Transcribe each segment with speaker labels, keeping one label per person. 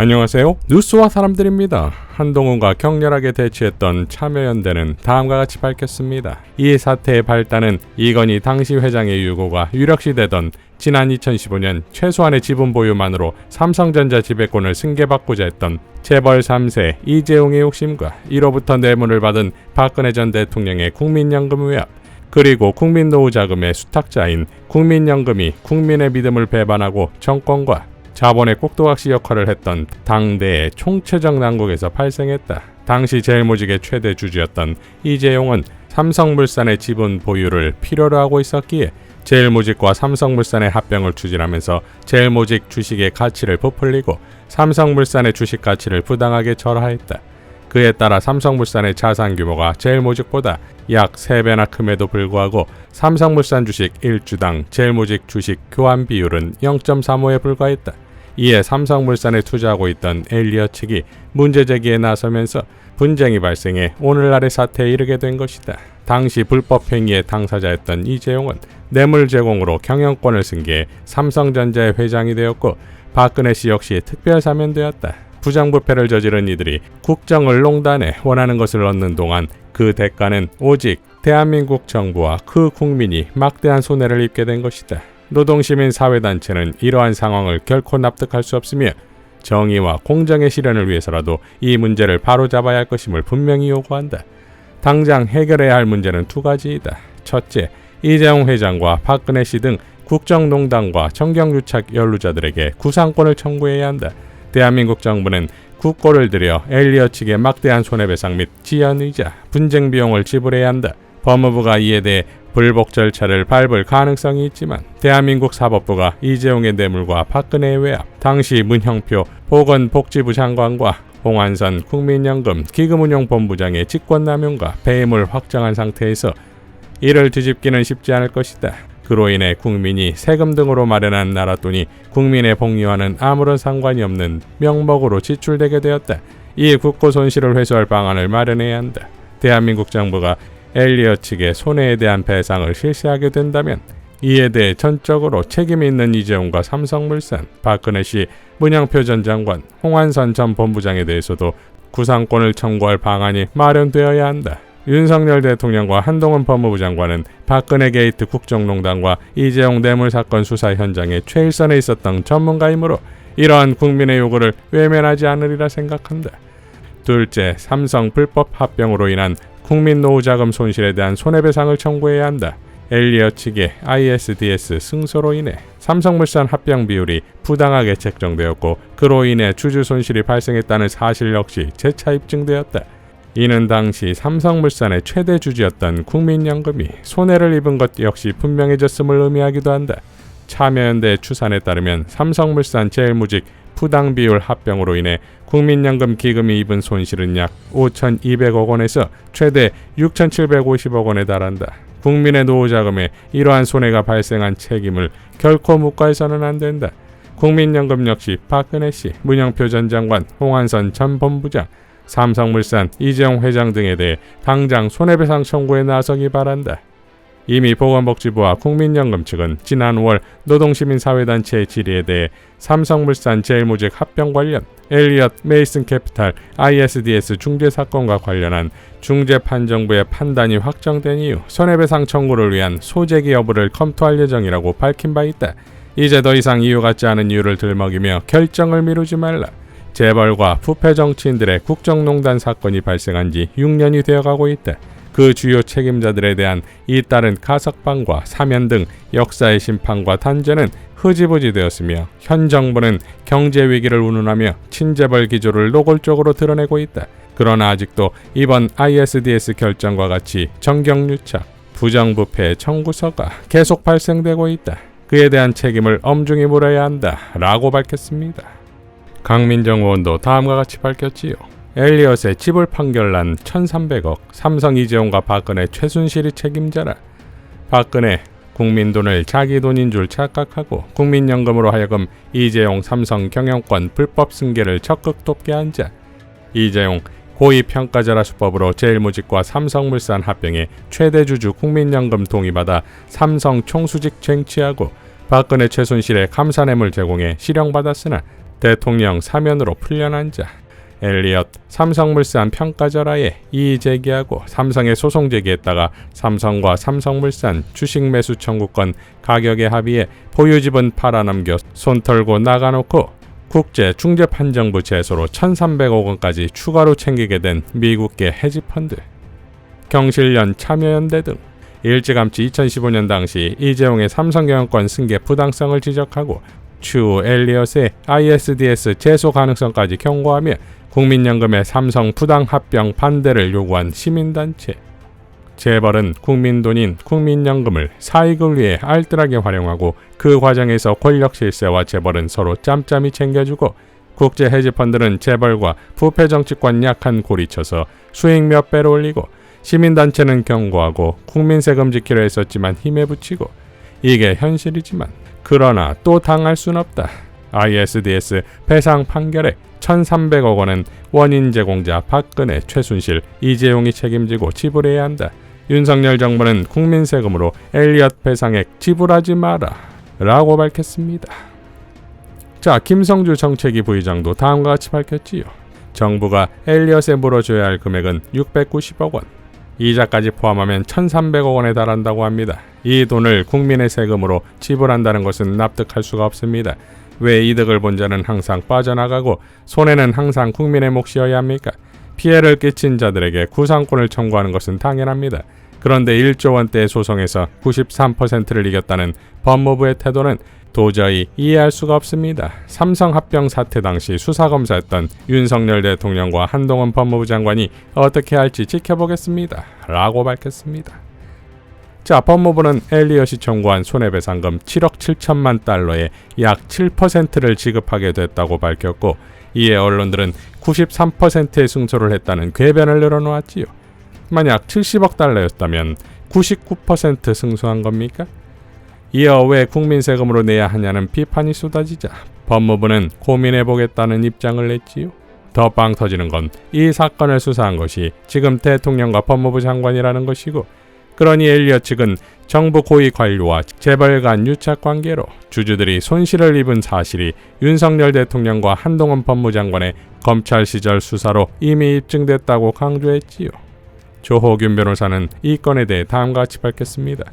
Speaker 1: 안녕하세요. 뉴스와 사람들입니다. 한동훈과 격렬하게 대치했던 참여연대는 다음과 같이 밝혔습니다. 이 사태의 발단은 이건희 당시 회장의 유고가 유력시되던 지난 2015년 최소한의 지분 보유만으로 삼성전자 지배권을 승계받고자 했던 재벌 3세 이재용의 욕심과 이로부터 뇌물을 받은 박근혜 전 대통령의 국민연금 외압, 그리고 국민노후자금의 수탁자인 국민연금이 국민의 믿음을 배반하고 정권과 자본의 꼭두각시 역할을 했던 당대의 총체적 난국에서 발생했다. 당시 제일모직의 최대 주주였던 이재용은 삼성물산의 지분 보유를 필요로 하고 있었기에 제일모직과 삼성물산의 합병을 추진하면서 제일모직 주식의 가치를 부풀리고 삼성물산의 주식 가치를 부당하게 절하했다. 그에 따라 삼성물산의 자산 규모가 제일모직보다 약 3배나 큼에도 불구하고 삼성물산 주식 1주당 제일모직 주식 교환 비율은 0.35에 불과했다. 이에 삼성물산에 투자하고 있던 엘리엇 측이 문제 제기에 나서면서 분쟁이 발생해 오늘날의 사태에 이르게 된 것이다. 당시 불법 행위의 당사자였던 이재용은 뇌물 제공으로 경영권을 승계해 삼성전자의 회장이 되었고 박근혜 씨 역시 특별 사면되었다. 부정부패를 저지른 이들이 국정을 농단해 원하는 것을 얻는 동안 그 대가는 오직 대한민국 정부와 그 국민이 막대한 손해를 입게 된 것이다. 노동시민사회단체는 이러한 상황을 결코 납득할 수 없으며 정의와 공정의 실현을 위해서라도 이 문제를 바로잡아야 할 것임을 분명히 요구한다. 당장 해결해야 할 문제는 두 가지이다. 첫째, 이재용 회장과 박근혜 씨 등 국정농단과 정경유착 연루자들에게 구상권을 청구해야 한다. 대한민국 정부는 국고를 들여 엘리엇 측의 막대한 손해배상 및 지연의자, 분쟁 비용을 지불해야 한다. 법무부가 이에 대해 불복 절차를 밟을 가능성이 있지만 대한민국 사법부가 이재용의 뇌물과 박근혜의 외압, 당시 문형표 보건복지부 장관과 홍한선 국민연금 기금운용본부장의 직권남용과 배임을 확정한 상태에서 이를 뒤집기는 쉽지 않을 것이다. 그로 인해 국민이 세금 등으로 마련한 나랏돈이 국민의 복리와는 아무런 상관이 없는 명목으로 지출되게 되었다. 이 국고 손실을 회수할 방안을 마련해야 한다. 대한민국 정부가 엘리엇 측의 손해에 대한 배상을 실시하게 된다면 이에 대해 전적으로 책임이 있는 이재용과 삼성물산, 박근혜 씨, 문영표 전 장관, 홍한선 전 본부장에 대해서도 구상권을 청구할 방안이 마련되어야 한다. 윤석열 대통령과 한동훈 법무부 장관은 박근혜 게이트 국정농단과 이재용 뇌물 사건 수사 현장에 최일선에 있었던 전문가이므로 이러한 국민의 요구를 외면하지 않으리라 생각한다. 둘째, 삼성 불법 합병으로 인한 국민노후자금 손실에 대한 손해배상을 청구해야 한다. 엘리엇 측의 ISDS 승소로 인해 삼성물산 합병 비율이 부당하게 책정되었고 그로 인해 주주 손실이 발생했다는 사실 역시 재차 입증되었다. 이는 당시 삼성물산의 최대 주주였던 국민연금이 손해를 입은 것 역시 분명해졌음을 의미하기도 한다. 참여연대 추산에 따르면 삼성물산 제일모직 부당 비율 합병으로 인해 국민연금 기금이 입은 손실은 약 5,200억 원에서 최대 6,750억 원에 달한다. 국민의 노후자금에 이러한 손해가 발생한 책임을 결코 묵과해서는 안 된다. 국민연금 역시 박근혜 씨, 문영표 전 장관, 홍한선 전 본부장, 삼성물산, 이재용 회장 등에 대해 당장 손해배상 청구에 나서기 바란다. 이미 보건복지부와 국민연금 측은 지난 5월 노동시민사회단체의 질의에 대해 삼성물산 제일모직 합병 관련 엘리엇 메이슨캐피탈 ISDS 중재사건과 관련한 중재판정부의 판단이 확정된 이후 손해배상 청구를 위한 소재기 여부를 검토할 예정이라고 밝힌 바 있다. 이제 더 이상 이유 같지 않은 이유를 들먹이며 결정을 미루지 말라. 재벌과 부패 정치인들의 국정농단 사건이 발생한 지 6년이 되어가고 있다. 그 주요 책임자들에 대한 잇따른 가석방과 사면 등 역사의 심판과 단죄는 흐지부지 되었으며 현 정부는 경제 위기를 운운하며 친재벌 기조를 노골적으로 드러내고 있다. 그러나 아직도 이번 ISDS 결정과 같이 정경유착, 부정부패 청구서가 계속 발생되고 있다. 그에 대한 책임을 엄중히 물어야 한다 라고 밝혔습니다. 강민정 의원도 다음과 같이 밝혔지요. 엘리엇의 지불 판결난 1,300억, 삼성 이재용과 박근혜 최순실이 책임자라. 박근혜 국민 돈을 자기 돈인 줄 착각하고 국민연금으로 하여금 이재용 삼성 경영권 불법 승계를 적극 돕게 한 자. 이재용 고위평가자라 수법으로 제일모직과 삼성물산 합병에 최대 주주 국민연금 동의받아 삼성 총수직 쟁취하고 박근혜 최순실의 감사뇌물 제공에 실형받았으나 대통령 사면으로 풀려난 자 엘리엇 삼성물산 평가절하에 이의 제기하고 삼성에 소송 제기했다가 삼성과 삼성물산 주식 매수 청구권 가격에 합의해 보유지분 팔아넘겨 손 털고 나가놓고 국제 중재판정부 제소로 1,300억 원까지 추가로 챙기게 된 미국계 헤지펀드, 경실련 참여연대 등 일찌감치 2015년 당시 이재용의 삼성경영권 승계 부당성을 지적하고 추후 엘리엇의 ISDS 제소 가능성까지 경고하며 국민연금의 삼성 부당 합병 반대를 요구한 시민단체. 재벌은 국민 돈인 국민연금을 사익을 위해 알뜰하게 활용하고 그 과정에서 권력 실세와 재벌은 서로 짬짬이 챙겨주고 국제 헤지펀드는 재벌과 부패 정치권 약한 고리쳐서 수익 몇 배로 올리고 시민단체는 경고하고 국민 세금 지키려 했었지만 힘에 부치고 이게 현실이지만 그러나 또 당할 순 없다. ISDS 배상 판결에 1,300억 원은 원인 제공자 박근혜, 최순실, 이재용이 책임지고 지불해야 한다. 윤석열 정부는 국민 세금으로 엘리엇 배상액 지불하지 마라 라고 밝혔습니다. 자, 김성주 정책위 부의장도 다음과 같이 밝혔지요. 정부가 엘리엇에 물어줘야 할 금액은 690억 원, 이자까지 포함하면 1,300억 원에 달한다고 합니다. 이 돈을 국민의 세금으로 지불한다는 것은 납득할 수가 없습니다. 왜 이득을 본 자는 항상 빠져나가고 손해는 항상 국민의 몫이어야 합니까? 피해를 끼친 자들에게 구상권을 청구하는 것은 당연합니다. 그런데 1조 원대의 소송에서 93%를 이겼다는 법무부의 태도는 도저히 이해할 수가 없습니다. 삼성 합병 사태 당시 수사검사였던 윤석열 대통령과 한동훈 법무부 장관이 어떻게 할지 지켜보겠습니다. 라고 밝혔습니다. 자, 법무부는 엘리엇이 청구한 손해배상금 7억 7천만 달러의 약 7%를 지급하게 됐다고 밝혔고, 이에 언론들은 93%의 승소를 했다는 궤변을 늘어놓았지요. 만약 70억 달러였다면 99% 승소한 겁니까? 이어 왜 국민 세금으로 내야 하냐는 비판이 쏟아지자 법무부는 고민해보겠다는 입장을 냈지요. 더 빵 터지는 건 이 사건을 수사한 것이 지금 대통령과 법무부 장관이라는 것이고, 그러니 엘리엇 측은 정부 고위 관료와 재벌 간 유착 관계로 주주들이 손실을 입은 사실이 윤석열 대통령과 한동훈 법무장관의 검찰 시절 수사로 이미 입증됐다고 강조했지요. 조호균 변호사는 이 건에 대해 다음과 같이 밝혔습니다.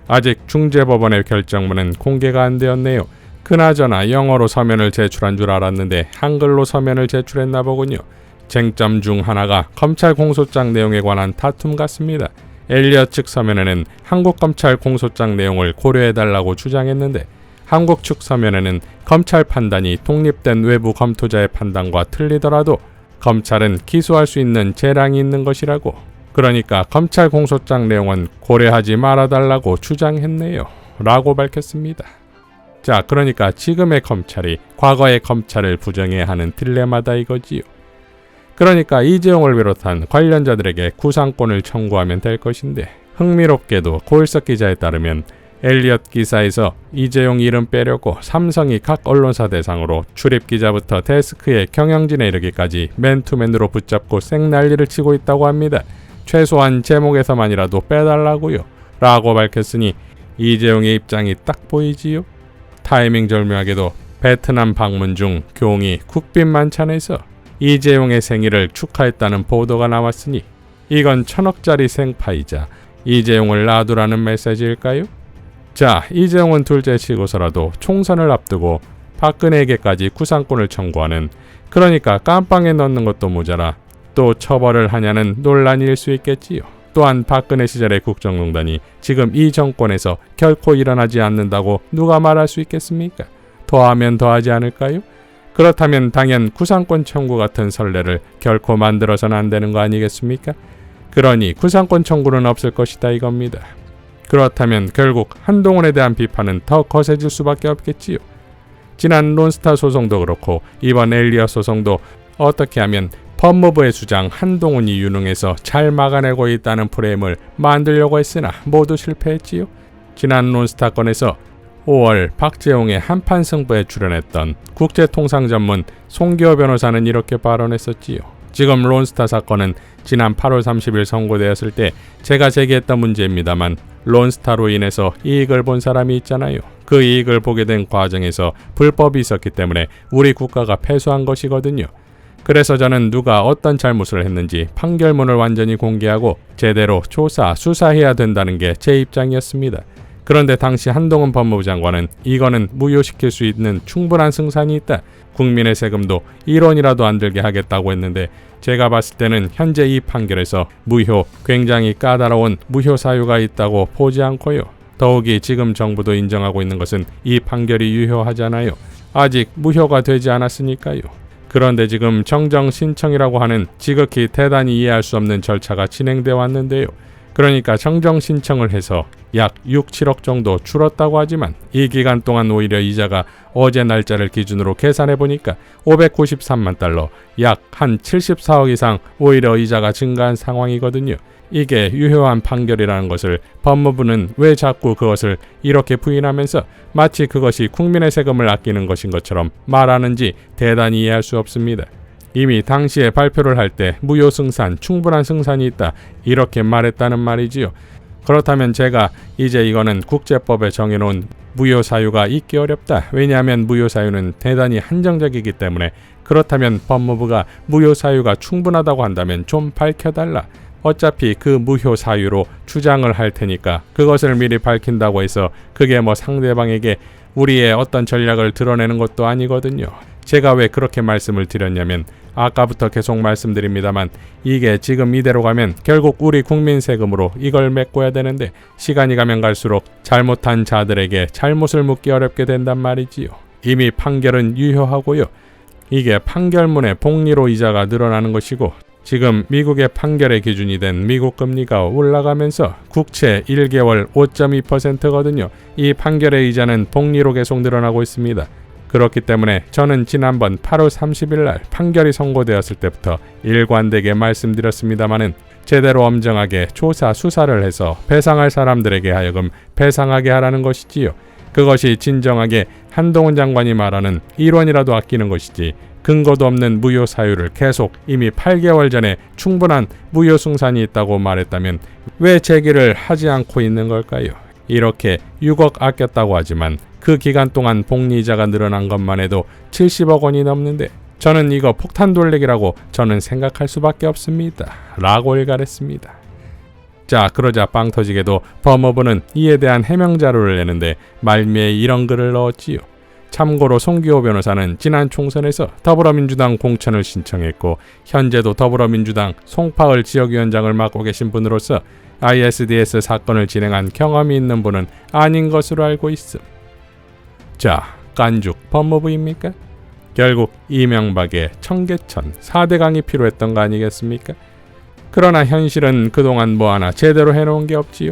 Speaker 1: 아직 중재법원의 결정문은 공개가 안 되었네요. 그나저나 영어로 서면을 제출한 줄 알았는데 한글로 서면을 제출했나 보군요. 쟁점 중 하나가 검찰 공소장 내용에 관한 다툼 같습니다. 엘리엇 측 서면에는 한국 검찰 공소장 내용을 고려해달라고 주장했는데, 한국 측 서면에는 검찰 판단이 독립된 외부 검토자의 판단과 틀리더라도 검찰은 기소할 수 있는 재량이 있는 것이라고, 그러니까 검찰 공소장 내용은 고려하지 말아달라고 주장했네요. 라고 밝혔습니다. 자, 그러니까 지금의 검찰이 과거의 검찰을 부정해야 하는 딜레마다 이거지요. 그러니까 이재용을 비롯한 관련자들에게 구상권을 청구하면 될 것인데, 흥미롭게도 고일석 기자에 따르면 엘리엇 기사에서 이재용 이름 빼려고 삼성이 각 언론사 대상으로 출입기자부터 데스크에 경영진에 이르기까지 맨투맨으로 붙잡고 생난리를 치고 있다고 합니다. 최소한 제목에서만이라도 빼달라고요. 라고 밝혔으니 이재용의 입장이 딱 보이지요. 타이밍 절묘하게도 베트남 방문 중 교웅이 국빈 만찬에서 이재용의 생일을 축하했다는 보도가 나왔으니 이건 1,000억짜리 생파이자 이재용을 놔두라는 메시지일까요? 자, 이재용은 둘째치고서라도 총선을 앞두고 박근혜에게까지 구상권을 청구하는, 그러니까 깜빵에 넣는 것도 모자라 또 처벌을 하냐는 논란일 수 있겠지요. 또한 박근혜 시절의 국정농단이 지금 이 정권에서 결코 일어나지 않는다고 누가 말할 수 있겠습니까? 더하면 더하지 않을까요? 그렇다면 당연 구상권 청구 같은 선례를 결코 만들어서는 안 되는 거 아니겠습니까? 그러니 구상권 청구는 없을 것이다 이겁니다. 그렇다면 결국 한동훈에 대한 비판은 더 거세질 수밖에 없겠지요. 지난 론스타 소송도 그렇고 이번 엘리엇 소송도 어떻게 하면 법무부의 주장 한동훈이 유능해서 잘 막아내고 있다는 프레임을 만들려고 했으나 모두 실패했지요. 지난 론스타 건에서 5월 박재홍의 한판 승부에 출연했던 국제통상 전문 송기호 변호사는 이렇게 발언했었지요. 지금 론스타 사건은 지난 8월 30일 선고되었을 때 제가 제기했던 문제입니다만 론스타로 인해서 이익을 본 사람이 있잖아요. 그 이익을 보게 된 과정에서 불법이 있었기 때문에 우리 국가가 패소한 것이거든요. 그래서 저는 누가 어떤 잘못을 했는지 판결문을 완전히 공개하고 제대로 조사, 수사해야 된다는 게 제 입장이었습니다. 그런데 당시 한동훈 법무부 장관은 이거는 무효시킬 수 있는 충분한 승산이 있다. 국민의 세금도 1원이라도 안 들게 하겠다고 했는데 제가 봤을 때는 현재 이 판결에서 무효, 굉장히 까다로운 무효 사유가 있다고 보지 않고요. 더욱이 지금 정부도 인정하고 있는 것은 이 판결이 유효하잖아요. 아직 무효가 되지 않았으니까요. 그런데 지금 정정 신청이라고 하는 지극히 대단히 이해할 수 없는 절차가 진행되어 왔는데요. 그러니까 정정 신청을 해서 약 6, 7억 정도 줄었다고 하지만 이 기간 동안 오히려 이자가 어제 날짜를 기준으로 계산해 보니까 593만 달러, 약 한 74억 이상 오히려 이자가 증가한 상황이거든요. 이게 유효한 판결이라는 것을 법무부는 왜 자꾸 그것을 이렇게 부인하면서 마치 그것이 국민의 세금을 아끼는 것인 것처럼 말하는지 대단히 이해할 수 없습니다. 이미 당시에 발표를 할 때 무효 승산, 충분한 승산이 있다 이렇게 말했다는 말이지요. 그렇다면 제가 이제 이거는 국제법에 정해놓은 무효 사유가 있기 어렵다. 왜냐하면 무효 사유는 대단히 한정적이기 때문에 그렇다면 법무부가 무효 사유가 충분하다고 한다면 좀 밝혀달라. 어차피 그 무효 사유로 주장을 할 테니까 그것을 미리 밝힌다고 해서 그게 뭐 상대방에게 우리의 어떤 전략을 드러내는 것도 아니거든요. 제가 왜 그렇게 말씀을 드렸냐면 아까부터 계속 말씀드립니다만 이게 지금 이대로 가면 결국 우리 국민 세금으로 이걸 메꿔야 되는데 시간이 가면 갈수록 잘못한 자들에게 잘못을 묻기 어렵게 된단 말이지요. 이미 판결은 유효하고요. 이게 판결문의 복리로 이자가 늘어나는 것이고 지금 미국의 판결의 기준이 된 미국 금리가 올라가면서 국채 1개월 5.2%거든요. 이 판결의 이자는 복리로 계속 늘어나고 있습니다. 그렇기 때문에 저는 지난번 8월 30일 날 판결이 선고되었을 때부터 일관되게 말씀드렸습니다마는 제대로 엄정하게 조사 수사를 해서 배상할 사람들에게 하여금 배상하게 하라는 것이지요. 그것이 진정하게 한동훈 장관이 말하는 1원이라도 아끼는 것이지 근거도 없는 무효 사유를 계속 이미 8개월 전에 충분한 무효 승산이 있다고 말했다면 왜 제기를 하지 않고 있는 걸까요? 이렇게 6억 아꼈다고 하지만 그 기간 동안 복리이자가 늘어난 것만 해도 70억 원이 넘는데 저는 이거 폭탄 돌리기라고 저는 생각할 수밖에 없습니다. 라고 일갈했습니다. 자, 그러자 빵 터지게도 법무부는 이에 대한 해명 자료를 내는데 말미에 이런 글을 넣었지요. 참고로 송기호 변호사는 지난 총선에서 더불어민주당 공천을 신청했고 현재도 더불어민주당 송파을 지역위원장을 맡고 계신 분으로서 ISDS 사건을 진행한 경험이 있는 분은 아닌 것으로 알고 있음. 자, 깐죽 법무부입니까? 결국 이명박의 청계천 4대강이 필요했던 거 아니겠습니까? 그러나 현실은 그동안 뭐 하나 제대로 해놓은 게 없지요.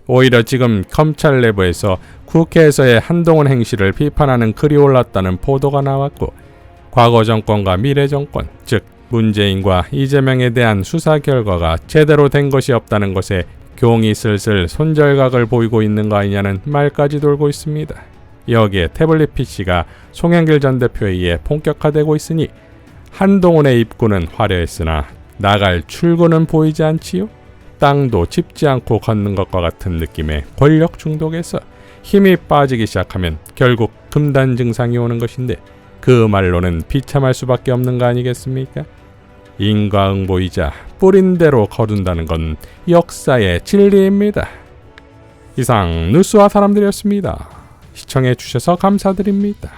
Speaker 1: 오히려 지금 검찰 내부에서 국회에서의 한동훈 행실을 비판하는 글이 올랐다는 보도가 나왔고 과거 정권과 미래 정권, 즉 문재인과 이재명에 대한 수사 결과가 제대로 된 것이 없다는 것에 교웅이 슬슬 손절각을 보이고 있는 거 아니냐는 말까지 돌고 있습니다. 여기에 태블릿 PC가 송영길 전 대표에 의해 본격화되고 있으니 한동훈의 입구는 화려했으나 나갈 출구는 보이지 않지요? 땅도 짚지 않고 걷는 것과 같은 느낌의 권력 중독에서 힘이 빠지기 시작하면 결국 금단 증상이 오는 것인데 그 말로는 비참할 수밖에 없는 거 아니겠습니까? 인과응보이자 뿌린 대로 거둔다는 건 역사의 진리입니다. 이상 뉴스와 사람들이었습니다. 시청해 주셔서 감사드립니다.